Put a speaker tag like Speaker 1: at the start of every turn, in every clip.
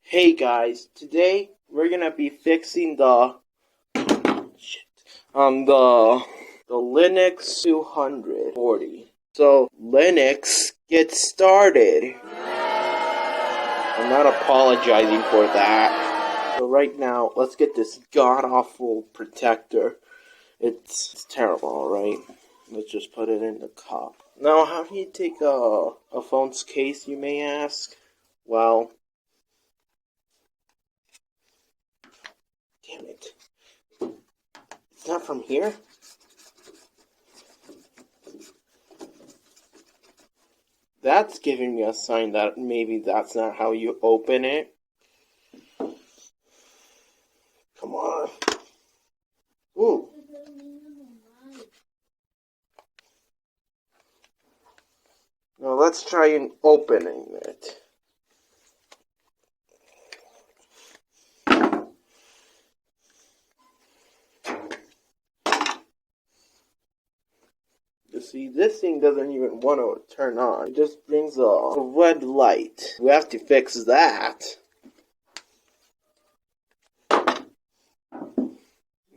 Speaker 1: Hey guys, today we're gonna be fixing the Linux 240. So Linux, get started. I'm not apologizing for that. So right now, let's get this god-awful protector. It's terrible, alright? Let's just put it in the cup. Now, how do you take a phone's case, you may ask? Well, damn it. It's not from here? That's giving me a sign that maybe that's not how you open it. Come on. Ooh. Now let's try and opening it. You see, this thing doesn't even want to turn on. It just brings a red light. We have to fix that.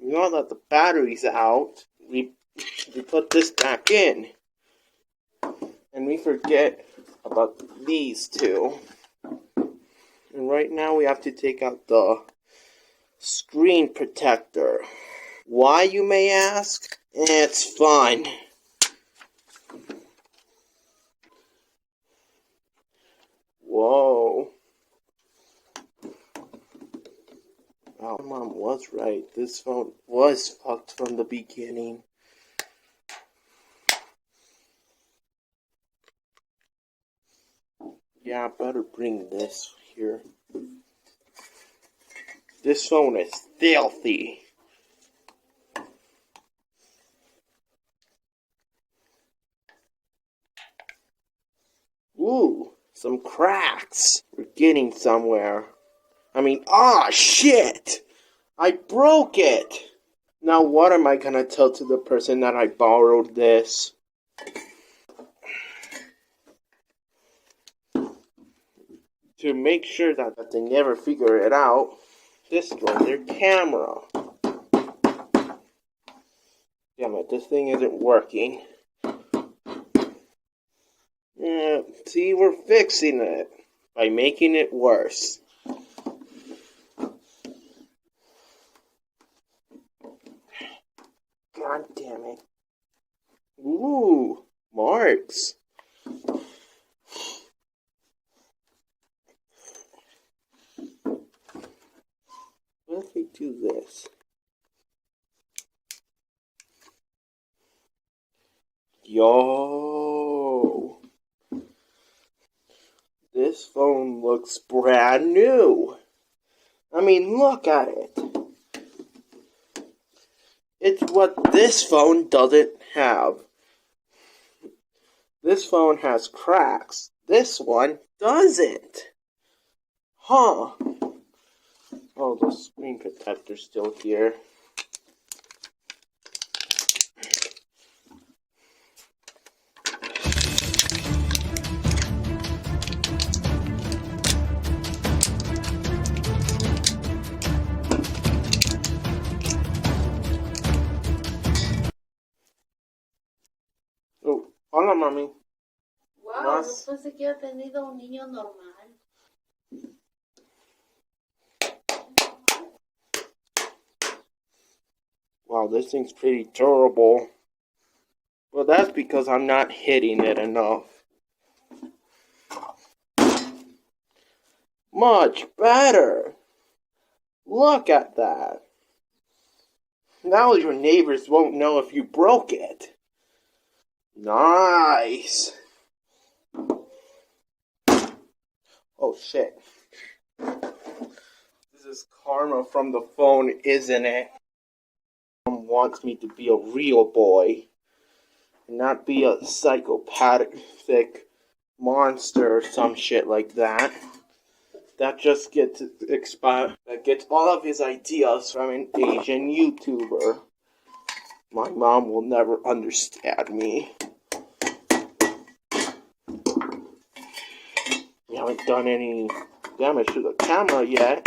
Speaker 1: Now that the battery's out, we put this back in. And we forget about these two. And right now we have to take out the screen protector. Why, you may ask? It's fun. Whoa. Oh, Mom was right. This phone was fucked from the beginning. Yeah, I better bring this here. This phone is filthy. Ooh, some cracks. We're getting somewhere. Shit! I broke it! Now what am I gonna tell to the person that I borrowed this? To make sure that they never figure it out, destroy their camera. Damn it, this thing isn't working. See, we're fixing it by making it worse. God damn it. Ooh, marks. What if we do this? Yo. This phone looks brand new. Look at it. It's what this phone doesn't have. This phone has cracks. This one doesn't. Huh. Oh, the screen protector's still here. Oh, hola, mami.
Speaker 2: Wow, no pensé que había tenido un niño normal.
Speaker 1: Wow, this thing's pretty durable. Well, that's because I'm not hitting it enough. Much better. Look at that. Now your neighbors won't know if you broke it. Nice. Oh shit. This is karma from the phone, isn't it? Mom wants me to be a real boy and not be a psychopathic monster or some shit like that. That just gets all of his ideas from an Asian YouTuber. My mom will never understand me. We haven't done any damage to the camera yet.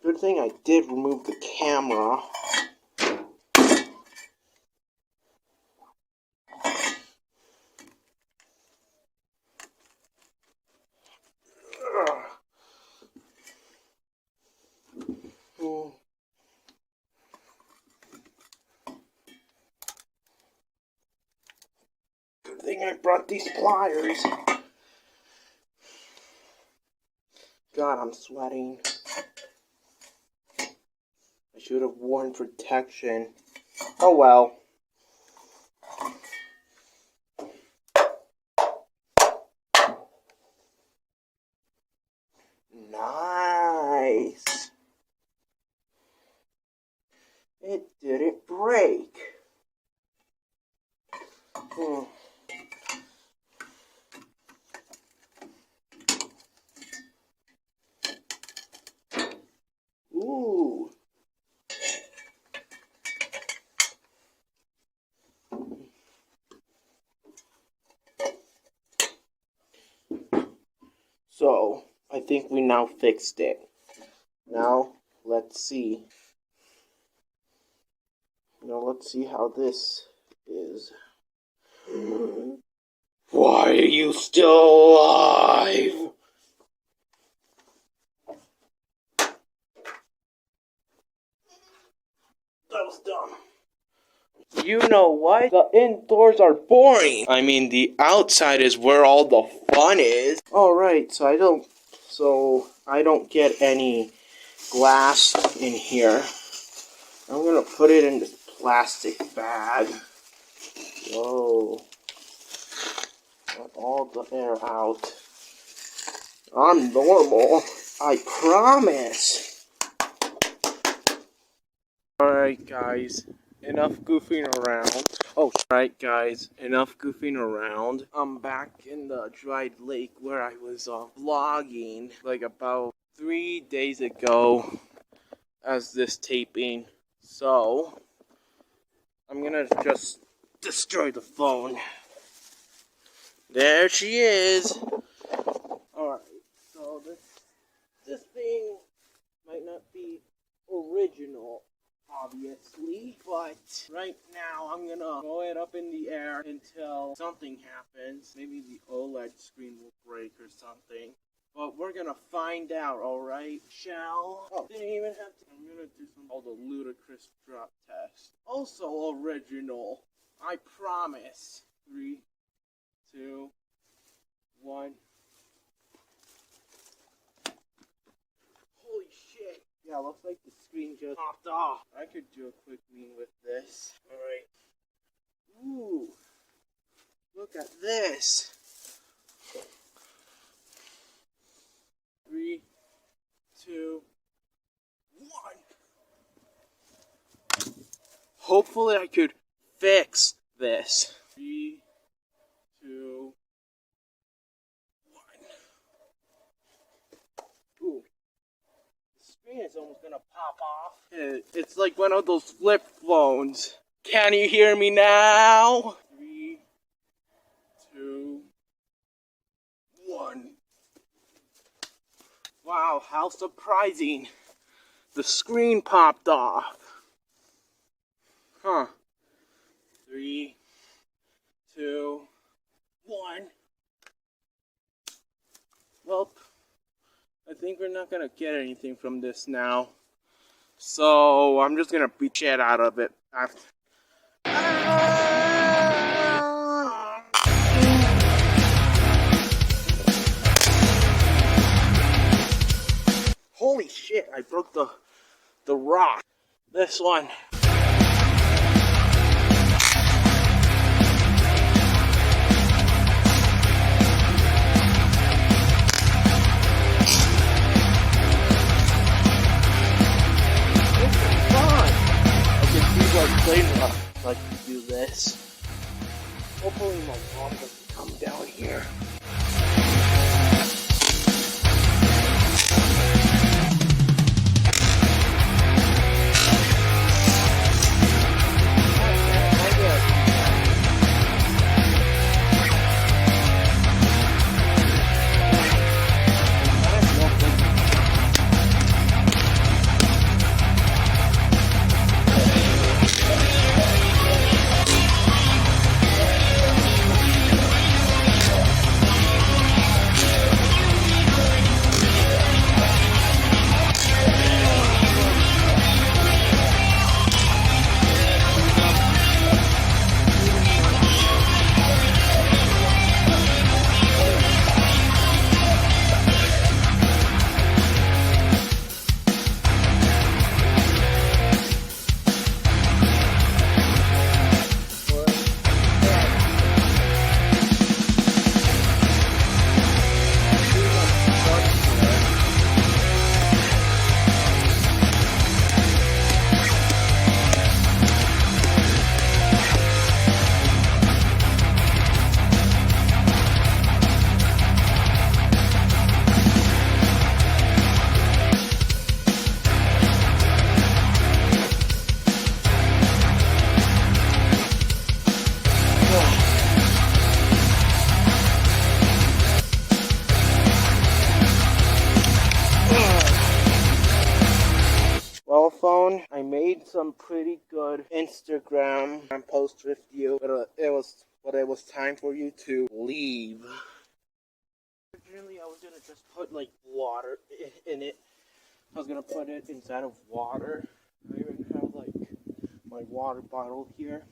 Speaker 1: Good thing I did remove the camera. Good thing I brought these pliers. God, I'm sweating. I should have worn protection. Oh well. Nice. It didn't break. Ooh. So, I think we now fixed it. Now, let's see. Now, let's see how this is. Why are you still alive? That was dumb. You know what? The indoors are boring. I mean, the outside is where all the fun is. Alright, so I don't get any glass in here. I'm gonna put it in this plastic bag. Whoa. Let all the air out. I'm normal. I promise. Alright guys, enough goofing around. Oh, right guys, enough goofing around. I'm back in the dried lake where I was vlogging like about 3 days ago as this taping. So, I'm gonna just destroy the phone. There she is. Alright, so this thing might not be original, obviously, but right now I'm gonna throw it up in the air until something happens. Maybe the OLED screen will break or something. But we're gonna find out, alright? Oh, didn't even have to. I'm gonna do something called a ludicrous drop test. Also original. I promise. 3, 2, 1. Holy shit. Yeah, looks like the screen just popped off. I could do a quick lean with this. Alright. Ooh. Look at this. 3, 2, 1. Hopefully I could fix this. 3, 2, 1. Ooh. The screen is almost gonna pop off. It's like one of those flip phones. Can you hear me now? 3, 2, 1. Wow, how surprising. The screen popped off. Huh. 3, 2, 1. Well, I think we're not gonna get anything from this now. So, I'm just gonna beat shit out of it after. Holy shit, I broke the rock. This one. Like to do this. Hopefully my mom doesn't come down here. phone. I made some pretty good Instagram posts with you, but it was time for you to leave. Originally, I was gonna just put like water in it. I was gonna put it inside of water. I even have like my water bottle here,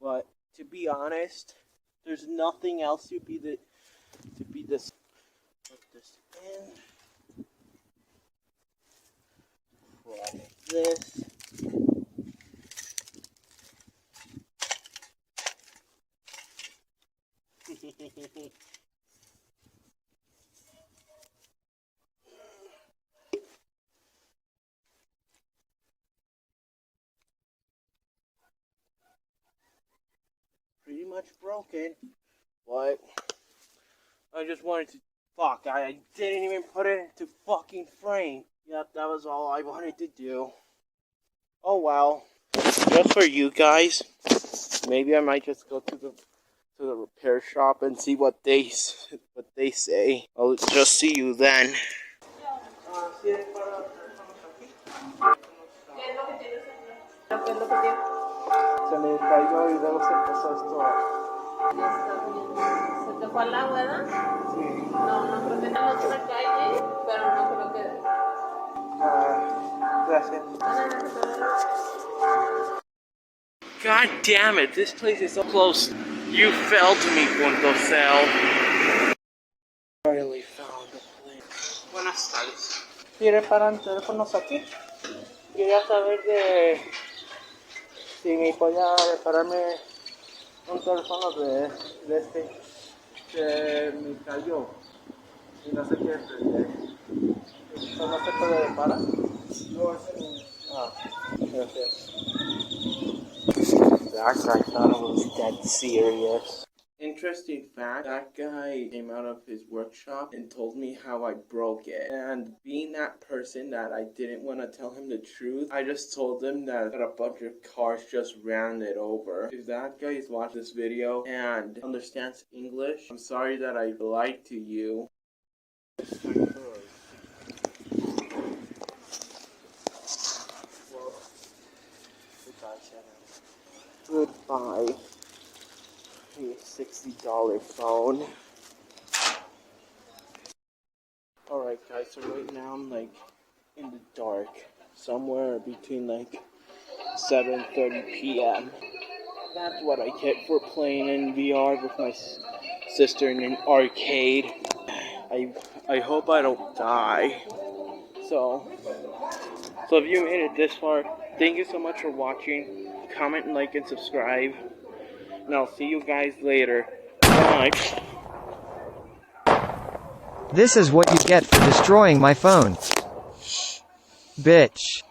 Speaker 1: but to be honest, there's nothing else to be this. Put this in. Like this. Pretty much broken, but I just wanted to. Fuck, I didn't even put it into fucking frame. Yep, that was all I wanted to do. Oh well. Just for you guys, maybe I might just go to the repair shop and see what they say. I'll just see you then. Se me cayó y luego se empezó esto.
Speaker 2: ¿Se te fue al agua, verdad?
Speaker 1: Sí.
Speaker 2: No, no creo que en la otra calle, pero no creo que...
Speaker 1: Gracias. God damn it, this place is so close. You fell to me, Punto Cell. Finally found the place. Buenas tardes. ¿Sí reparan teléfonos aquí? Quería saber de si me podía repararme un teléfono de este que me cayó y no se quiere prender. ¿Eso no se puede reparar? No, ese no. Ah, gracias. That guy thought it was dead serious. Interesting fact, that guy came out of his workshop and told me how I broke it. And being that person that I didn't want to tell him the truth, I just told him that a bunch of cars just ran it over. If that guy is watching this video and understands English, I'm sorry that I lied to you. Goodbye. $60 phone. Alright guys, so right now I'm like in the dark. Somewhere between like 7:30 p.m. That's what I get for playing in VR with my sister in an arcade. I hope I don't die. So if you made it this far, thank you so much for watching. Comment, like, and subscribe. And I'll see you guys later. Bye.
Speaker 3: This is what you get for destroying my phone. Bitch.